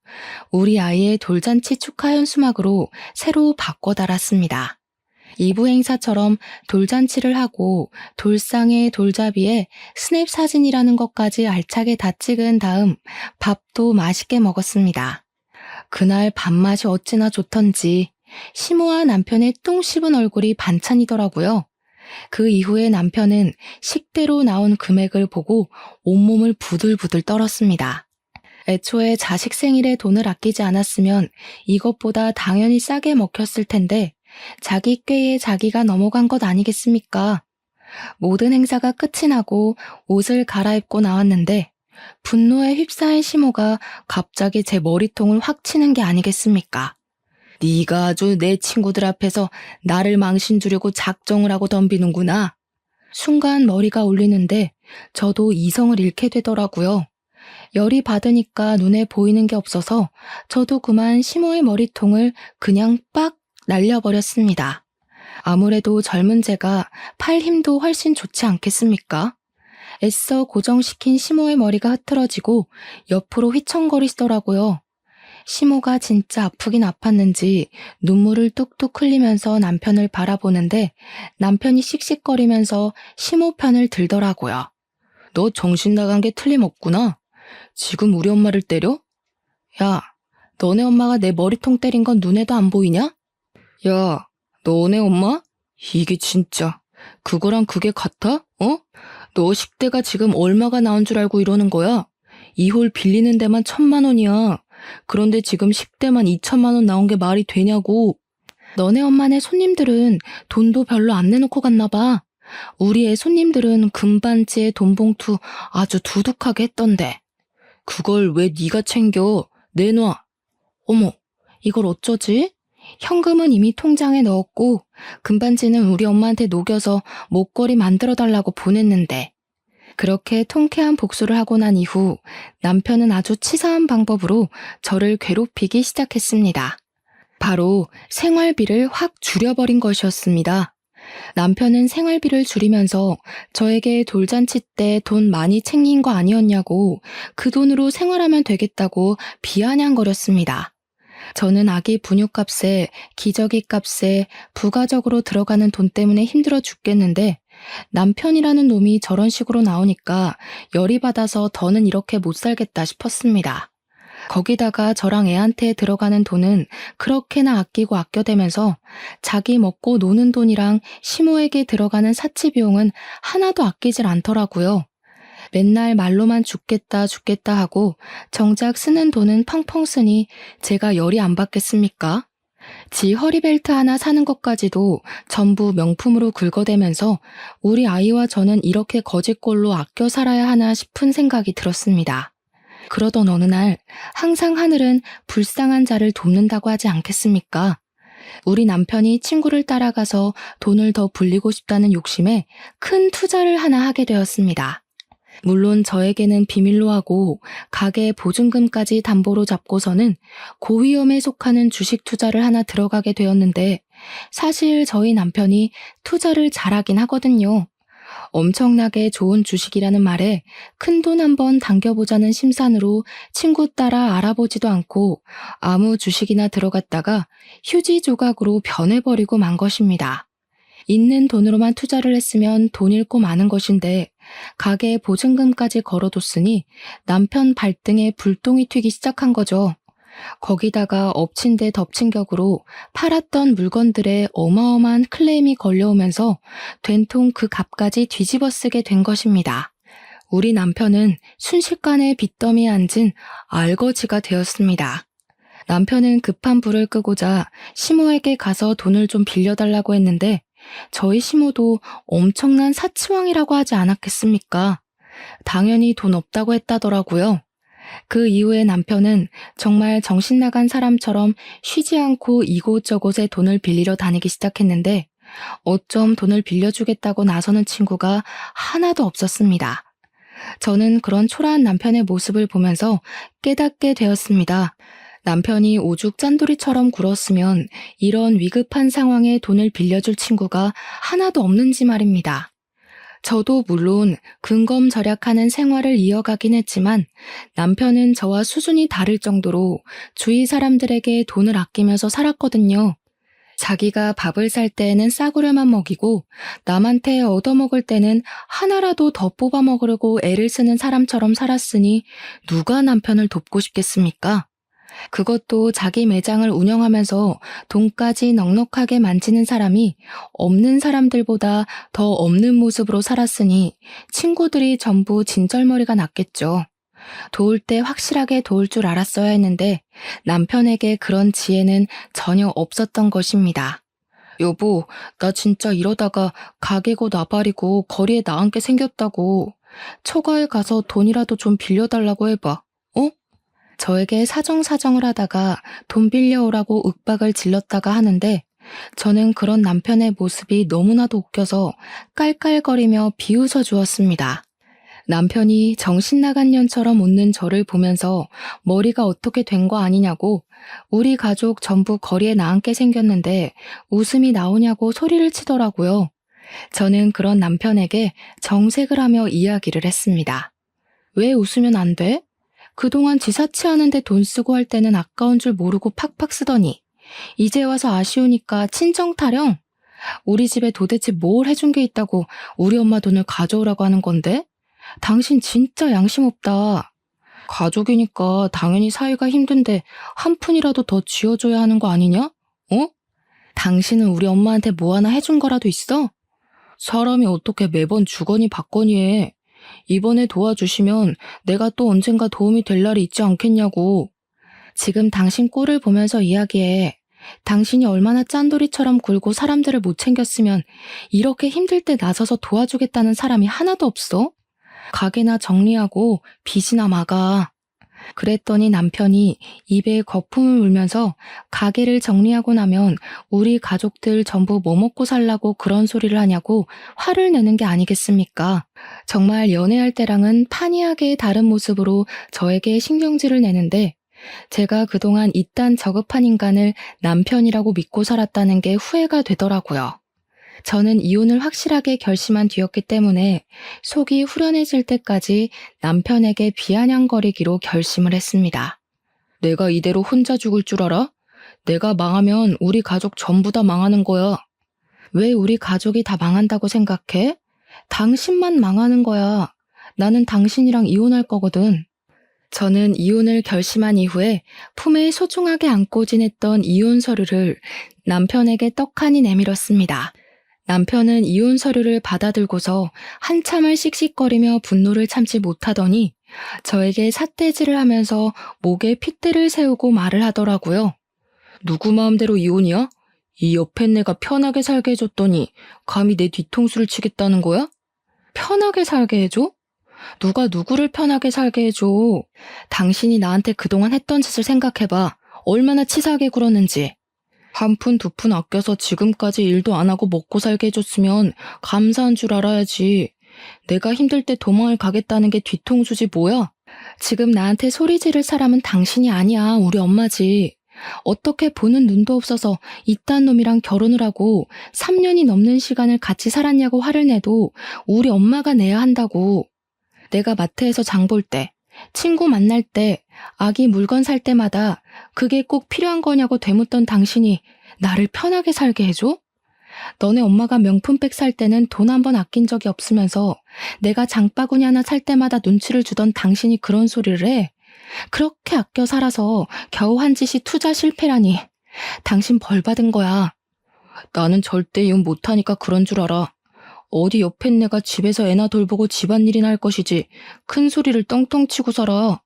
우리 아이의 돌잔치 축하 현수막으로 새로 바꿔 달았습니다. 2부 행사처럼 돌잔치를 하고 돌상에 돌잡이에 스냅 사진이라는 것까지 알차게 다 찍은 다음 밥도 맛있게 먹었습니다. 그날 밥맛이 어찌나 좋던지 시모와 남편의 똥 씹은 얼굴이 반찬이더라고요. 그 이후에 남편은 식대로 나온 금액을 보고 온몸을 부들부들 떨었습니다. 애초에 자식 생일에 돈을 아끼지 않았으면 이것보다 당연히 싸게 먹혔을 텐데 자기 꾀에 자기가 넘어간 것 아니겠습니까? 모든 행사가 끝이 나고 옷을 갈아입고 나왔는데 분노에 휩싸인 시모가 갑자기 제 머리통을 확 치는 게 아니겠습니까? 네가 아주 내 친구들 앞에서 나를 망신 주려고 작정을 하고 덤비는구나. 순간 머리가 울리는데 저도 이성을 잃게 되더라고요. 열이 받으니까 눈에 보이는 게 없어서 저도 그만 시모의 머리통을 그냥 빡 날려버렸습니다. 아무래도 젊은 제가 팔 힘도 훨씬 좋지 않겠습니까? 애써 고정시킨 시모의 머리가 흐트러지고 옆으로 휘청거리시더라고요. 시모가 진짜 아프긴 아팠는지 눈물을 뚝뚝 흘리면서 남편을 바라보는데 남편이 씩씩거리면서 시모 편을 들더라고요. 너 정신 나간 게 틀림없구나. 지금 우리 엄마를 때려? 야, 너네 엄마가 내 머리통 때린 건 눈에도 안 보이냐? 야, 너네 엄마? 이게 진짜 그거랑 그게 같아? 어? 너 식대가 지금 얼마가 나온 줄 알고 이러는 거야? 이 홀 빌리는 데만 1,000만 원이야. 그런데 지금 식대만 2천만 원 나온 게 말이 되냐고. 너네 엄마네 손님들은 돈도 별로 안 내놓고 갔나 봐. 우리 애 손님들은 금반지에 돈봉투 아주 두둑하게 했던데. 그걸 왜 네가 챙겨? 내놔. 어머, 이걸 어쩌지? 현금은 이미 통장에 넣었고 금반지는 우리 엄마한테 녹여서 목걸이 만들어달라고 보냈는데. 그렇게 통쾌한 복수를 하고 난 이후 남편은 아주 치사한 방법으로 저를 괴롭히기 시작했습니다. 바로 생활비를 확 줄여버린 것이었습니다. 남편은 생활비를 줄이면서 저에게 돌잔치 때 돈 많이 챙긴 거 아니었냐고 그 돈으로 생활하면 되겠다고 비아냥거렸습니다. 저는 아기 분유값에 기저귀 값에 부가적으로 들어가는 돈 때문에 힘들어 죽겠는데 남편이라는 놈이 저런 식으로 나오니까 열이 받아서 더는 이렇게 못 살겠다 싶었습니다. 거기다가 저랑 애한테 들어가는 돈은 그렇게나 아끼고 아껴대면서 자기 먹고 노는 돈이랑 시모에게 들어가는 사치 비용은 하나도 아끼질 않더라고요. 맨날 말로만 죽겠다 죽겠다 하고 정작 쓰는 돈은 펑펑 쓰니 제가 열이 안 받겠습니까? 지 허리벨트 하나 사는 것까지도 전부 명품으로 긁어대면서 우리 아이와 저는 이렇게 거지꼴로 아껴 살아야 하나 싶은 생각이 들었습니다. 그러던 어느 날 항상 하늘은 불쌍한 자를 돕는다고 하지 않겠습니까? 우리 남편이 친구를 따라가서 돈을 더 불리고 싶다는 욕심에 큰 투자를 하나 하게 되었습니다. 물론 저에게는 비밀로 하고 가게 보증금까지 담보로 잡고서는 고위험에 속하는 주식 투자를 하나 들어가게 되었는데 사실 저희 남편이 투자를 잘하긴 하거든요. 엄청나게 좋은 주식이라는 말에 큰돈 한번 당겨보자는 심산으로 친구 따라 알아보지도 않고 아무 주식이나 들어갔다가 휴지 조각으로 변해버리고 만 것입니다. 있는 돈으로만 투자를 했으면 돈 잃고 마는 것인데 가게에 보증금까지 걸어뒀으니 남편 발등에 불똥이 튀기 시작한 거죠. 거기다가 엎친 데 덮친 격으로 팔았던 물건들에 어마어마한 클레임이 걸려오면서 된통 그 값까지 뒤집어 쓰게 된 것입니다. 우리 남편은 순식간에 빚더미에 앉은 알거지가 되었습니다. 남편은 급한 불을 끄고자 시모에게 가서 돈을 좀 빌려달라고 했는데 저희 시모도 엄청난 사치왕이라고 하지 않았겠습니까? 당연히 돈 없다고 했다더라고요. 그 이후에 남편은 정말 정신 나간 사람처럼 쉬지 않고 이곳저곳에 돈을 빌리러 다니기 시작했는데 어쩜 돈을 빌려주겠다고 나서는 친구가 하나도 없었습니다. 저는 그런 초라한 남편의 모습을 보면서 깨닫게 되었습니다. 남편이 오죽 짠돌이처럼 굴었으면 이런 위급한 상황에 돈을 빌려줄 친구가 하나도 없는지 말입니다. 저도 물론 근검절약하는 생활을 이어가긴 했지만 남편은 저와 수준이 다를 정도로 주위 사람들에게 돈을 아끼면서 살았거든요. 자기가 밥을 살 때에는 싸구려만 먹이고 남한테 얻어먹을 때는 하나라도 더 뽑아 먹으려고 애를 쓰는 사람처럼 살았으니 누가 남편을 돕고 싶겠습니까? 그것도 자기 매장을 운영하면서 돈까지 넉넉하게 만지는 사람이 없는 사람들보다 더 없는 모습으로 살았으니 친구들이 전부 진절머리가 났겠죠. 도울 때 확실하게 도울 줄 알았어야 했는데 남편에게 그런 지혜는 전혀 없었던 것입니다. 여보, 나 진짜 이러다가 가게고 나발이고 거리에 나앉게 생겼다고. 처가에 가서 돈이라도 좀 빌려달라고 해봐. 어? 저에게 사정사정을 하다가 돈 빌려오라고 윽박을 질렀다가 하는데 저는 그런 남편의 모습이 너무나도 웃겨서 깔깔거리며 비웃어 주었습니다. 남편이 정신나간 년처럼 웃는 저를 보면서 머리가 어떻게 된 거 아니냐고 우리 가족 전부 거리에 나앉게 생겼는데 웃음이 나오냐고 소리를 치더라고요. 저는 그런 남편에게 정색을 하며 이야기를 했습니다. 왜 웃으면 안 돼? 그동안 지사치하는데 돈 쓰고 할 때는 아까운 줄 모르고 팍팍 쓰더니 이제 와서 아쉬우니까 친정 타령? 우리 집에 도대체 뭘 해준 게 있다고 우리 엄마 돈을 가져오라고 하는 건데? 당신 진짜 양심 없다. 가족이니까 당연히 사이가 힘든데 한 푼이라도 더 쥐어줘야 하는 거 아니냐? 어? 당신은 우리 엄마한테 뭐 하나 해준 거라도 있어? 사람이 어떻게 매번 주거니 받거니 해. 이번에 도와주시면 내가 또 언젠가 도움이 될 날이 있지 않겠냐고. 지금 당신 꼴을 보면서 이야기해. 당신이 얼마나 짠돌이처럼 굴고 사람들을 못 챙겼으면 이렇게 힘들 때 나서서 도와주겠다는 사람이 하나도 없어? 가게나 정리하고 빚이나 막아. 그랬더니 남편이 입에 거품을 물면서 가게를 정리하고 나면 우리 가족들 전부 뭐 먹고 살라고 그런 소리를 하냐고 화를 내는 게 아니겠습니까? 정말 연애할 때랑은 판이하게 다른 모습으로 저에게 신경질을 내는데 제가 그동안 이딴 저급한 인간을 남편이라고 믿고 살았다는 게 후회가 되더라고요. 저는 이혼을 확실하게 결심한 뒤였기 때문에 속이 후련해질 때까지 남편에게 비아냥거리기로 결심을 했습니다. 내가 이대로 혼자 죽을 줄 알아? 내가 망하면 우리 가족 전부 다 망하는 거야. 왜 우리 가족이 다 망한다고 생각해? 당신만 망하는 거야. 나는 당신이랑 이혼할 거거든. 저는 이혼을 결심한 이후에 품에 소중하게 안고 지냈던 이혼 서류를 남편에게 떡하니 내밀었습니다. 남편은 이혼 서류를 받아들고서 한참을 씩씩거리며 분노를 참지 못하더니 저에게 삿대질을 하면서 목에 핏대를 세우고 말을 하더라고요. 누구 마음대로 이혼이야? 이 옆에 내가 편하게 살게 해줬더니 감히 내 뒤통수를 치겠다는 거야? 편하게 살게 해줘? 누가 누구를 편하게 살게 해줘? 당신이 나한테 그동안 했던 짓을 생각해봐. 얼마나 치사하게 굴었는지. 한 푼 두 푼 아껴서 지금까지 일도 안 하고 먹고 살게 해줬으면 감사한 줄 알아야지. 내가 힘들 때 도망을 가겠다는 게 뒤통수지 뭐야? 지금 나한테 소리 지를 사람은 당신이 아니야. 우리 엄마지. 어떻게 보는 눈도 없어서 이딴 놈이랑 결혼을 하고 3년이 넘는 시간을 같이 살았냐고 화를 내도 우리 엄마가 내야 한다고. 내가 마트에서 장 볼 때, 친구 만날 때, 아기 물건 살 때마다 그게 꼭 필요한 거냐고 되묻던 당신이 나를 편하게 살게 해줘? 너네 엄마가 명품백 살 때는 돈 한 번 아낀 적이 없으면서 내가 장바구니 하나 살 때마다 눈치를 주던 당신이 그런 소리를 해? 그렇게 아껴 살아서 겨우 한 짓이 투자 실패라니. 당신 벌 받은 거야. 나는 절대 이혼 못하니까 그런 줄 알아. 어디 옆에 내가 집에서 애나 돌보고 집안일이나 할 것이지 큰 소리를 떵떵 치고 살아.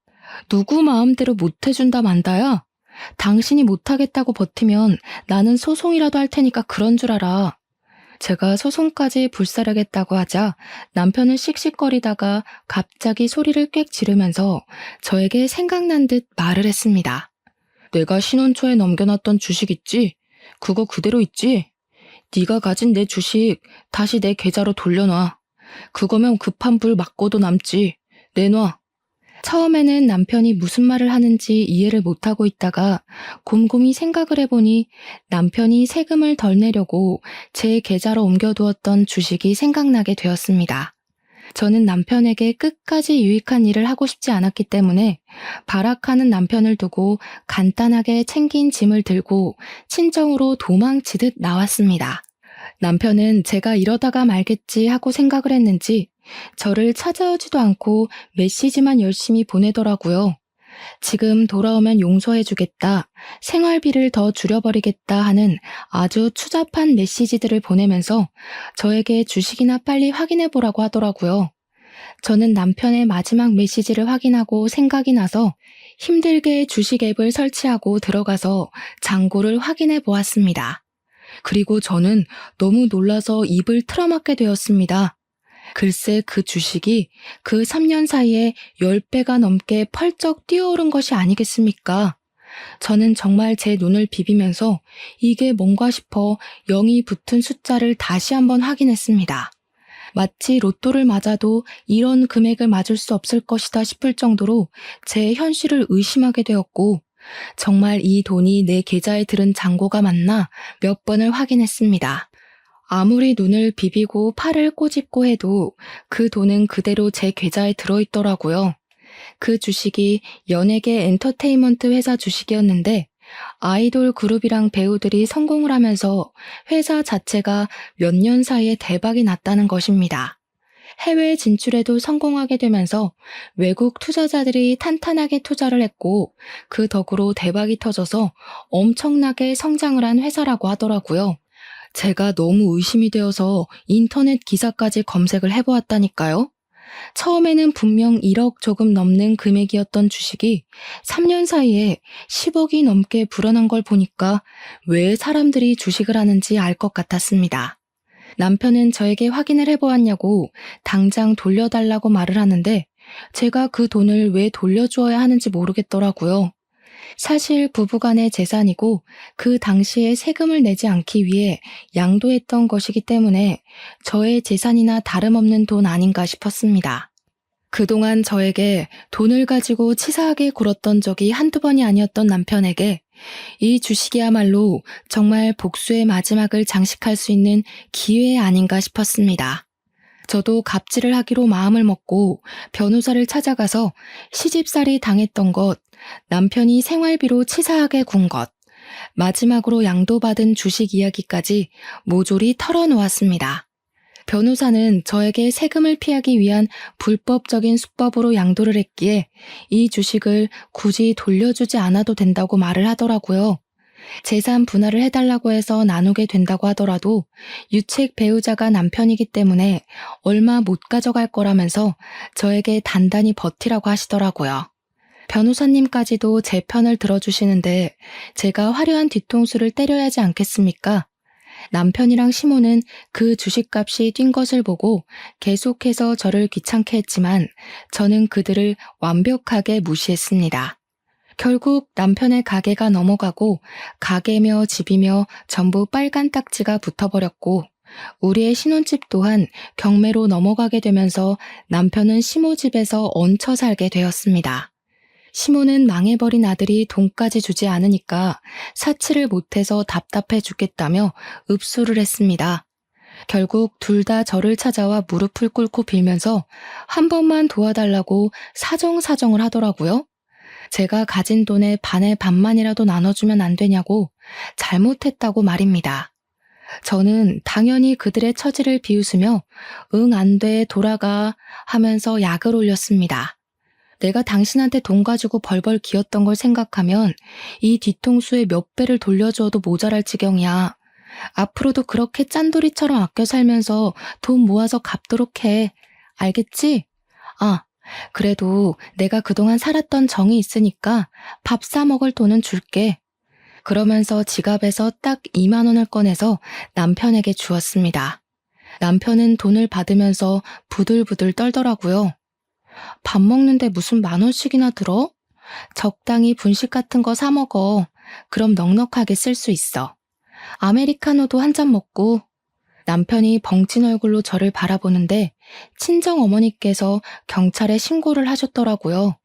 누구 마음대로 못해준다 만다야? 당신이 못하겠다고 버티면 나는 소송이라도 할 테니까 그런 줄 알아. 제가 소송까지 불사르겠다고 하자 남편은 씩씩거리다가 갑자기 소리를 꽥 지르면서 저에게 생각난 듯 말을 했습니다. 내가 신혼 초에 넘겨놨던 주식 있지? 그거 그대로 있지? 네가 가진 내 주식 다시 내 계좌로 돌려놔. 그거면 급한 불 맞고도 남지. 내놔. 처음에는 남편이 무슨 말을 하는지 이해를 못하고 있다가 곰곰이 생각을 해보니 남편이 세금을 덜 내려고 제 계좌로 옮겨두었던 주식이 생각나게 되었습니다. 저는 남편에게 끝까지 유익한 일을 하고 싶지 않았기 때문에 발악하는 남편을 두고 간단하게 챙긴 짐을 들고 친정으로 도망치듯 나왔습니다. 남편은 제가 이러다가 말겠지 하고 생각을 했는지 저를 찾아오지도 않고 메시지만 열심히 보내더라고요. 지금 돌아오면 용서해주겠다, 생활비를 더 줄여버리겠다 하는 아주 추잡한 메시지들을 보내면서 저에게 주식이나 빨리 확인해보라고 하더라고요. 저는 남편의 마지막 메시지를 확인하고 생각이 나서 힘들게 주식 앱을 설치하고 들어가서 잔고를 확인해 보았습니다. 그리고 저는 너무 놀라서 입을 틀어막게 되었습니다. 글쎄 그 주식이 그 3년 사이에 10배가 넘게 펄쩍 뛰어오른 것이 아니겠습니까? 저는 정말 제 눈을 비비면서 이게 뭔가 싶어 0이 붙은 숫자를 다시 한번 확인했습니다. 마치 로또를 맞아도 이런 금액을 맞을 수 없을 것이다 싶을 정도로 제 현실을 의심하게 되었고 정말 이 돈이 내 계좌에 들은 잔고가 맞나 몇 번을 확인했습니다. 아무리 눈을 비비고 팔을 꼬집고 해도 그 돈은 그대로 제 계좌에 들어있더라고요. 그 주식이 연예계 엔터테인먼트 회사 주식이었는데 아이돌 그룹이랑 배우들이 성공을 하면서 회사 자체가 몇 년 사이에 대박이 났다는 것입니다. 해외 진출에도 성공하게 되면서 외국 투자자들이 탄탄하게 투자를 했고 그 덕으로 대박이 터져서 엄청나게 성장을 한 회사라고 하더라고요. 제가 너무 의심이 되어서 인터넷 기사까지 검색을 해보았다니까요. 처음에는 분명 1억 조금 넘는 금액이었던 주식이 3년 사이에 10억이 넘게 불어난 걸 보니까 왜 사람들이 주식을 하는지 알 것 같았습니다. 남편은 저에게 확인을 해보았냐고 당장 돌려달라고 말을 하는데 제가 그 돈을 왜 돌려주어야 하는지 모르겠더라고요. 사실 부부간의 재산이고 그 당시에 세금을 내지 않기 위해 양도했던 것이기 때문에 저의 재산이나 다름없는 돈 아닌가 싶었습니다. 그동안 저에게 돈을 가지고 치사하게 굴었던 적이 한두 번이 아니었던 남편에게 이 주식이야말로 정말 복수의 마지막을 장식할 수 있는 기회 아닌가 싶었습니다. 저도 갑질을 하기로 마음을 먹고 변호사를 찾아가서 시집살이 당했던 것, 남편이 생활비로 치사하게 군 것, 마지막으로 양도받은 주식 이야기까지 모조리 털어놓았습니다. 변호사는 저에게 세금을 피하기 위한 불법적인 수법으로 양도를 했기에 이 주식을 굳이 돌려주지 않아도 된다고 말을 하더라고요. 재산 분할을 해달라고 해서 나누게 된다고 하더라도 유책 배우자가 남편이기 때문에 얼마 못 가져갈 거라면서 저에게 단단히 버티라고 하시더라고요. 변호사님까지도 제 편을 들어주시는데 제가 화려한 뒤통수를 때려야 하지 않겠습니까? 남편이랑 시모는 그 주식값이 뛴 것을 보고 계속해서 저를 귀찮게 했지만 저는 그들을 완벽하게 무시했습니다. 결국 남편의 가게가 넘어가고 가게며 집이며 전부 빨간 딱지가 붙어버렸고 우리의 신혼집 또한 경매로 넘어가게 되면서 남편은 시모 집에서 얹혀 살게 되었습니다. 시모는 망해버린 아들이 돈까지 주지 않으니까 사치를 못해서 답답해 죽겠다며 읍수를 했습니다. 결국 둘 다 저를 찾아와 무릎을 꿇고 빌면서 한 번만 도와달라고 사정사정을 하더라고요. 제가 가진 돈의 반의 반만이라도 나눠주면 안 되냐고 잘못했다고 말입니다. 저는 당연히 그들의 처지를 비웃으며 응, 안 돼, 돌아가 하면서 약을 올렸습니다. 내가 당신한테 돈 가지고 벌벌 기었던 걸 생각하면 이 뒤통수에 몇 배를 돌려주어도 모자랄 지경이야. 앞으로도 그렇게 짠돌이처럼 아껴 살면서 돈 모아서 갚도록 해. 알겠지? 아, 그래도 내가 그동안 살았던 정이 있으니까 밥 사 먹을 돈은 줄게. 그러면서 지갑에서 딱 2만 원을 꺼내서 남편에게 주었습니다. 남편은 돈을 받으면서 부들부들 떨더라고요. 밥 먹는데 무슨 10,000원씩이나 들어? 적당히 분식 같은 거 사 먹어. 그럼 넉넉하게 쓸 수 있어. 아메리카노도 한 잔 먹고. 남편이 벙찐 얼굴로 저를 바라보는데 친정 어머니께서 경찰에 신고를 하셨더라고요.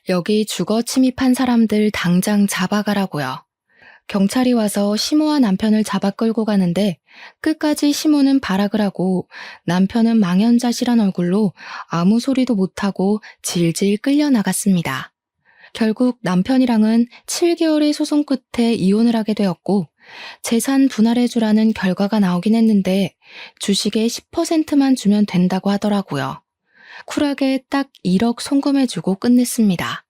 여기 주거 침입한 사람들 당장 잡아가라고요. 경찰이 와서 시모와 남편을 잡아 끌고 가는데 끝까지 시모는 발악을 하고 남편은 망연자실한 얼굴로 아무 소리도 못하고 질질 끌려나갔습니다. 결국 남편이랑은 7개월의 소송 끝에 이혼을 하게 되었고 재산 분할해주라는 결과가 나오긴 했는데 주식의 10%만 주면 된다고 하더라고요. 쿨하게 딱 1억 송금해주고 끝냈습니다.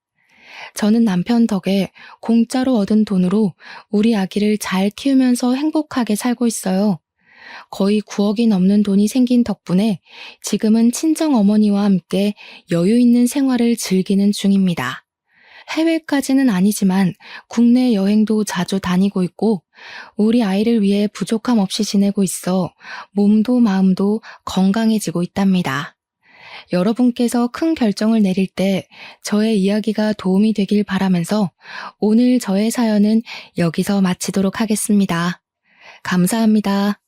저는 남편 덕에 공짜로 얻은 돈으로 우리 아기를 잘 키우면서 행복하게 살고 있어요. 거의 9억이 넘는 돈이 생긴 덕분에 지금은 친정 어머니와 함께 여유 있는 생활을 즐기는 중입니다. 해외까지는 아니지만 국내 여행도 자주 다니고 있고 우리 아이를 위해 부족함 없이 지내고 있어 몸도 마음도 건강해지고 있답니다. 여러분께서 큰 결정을 내릴 때 저의 이야기가 도움이 되길 바라면서 오늘 저의 사연은 여기서 마치도록 하겠습니다. 감사합니다.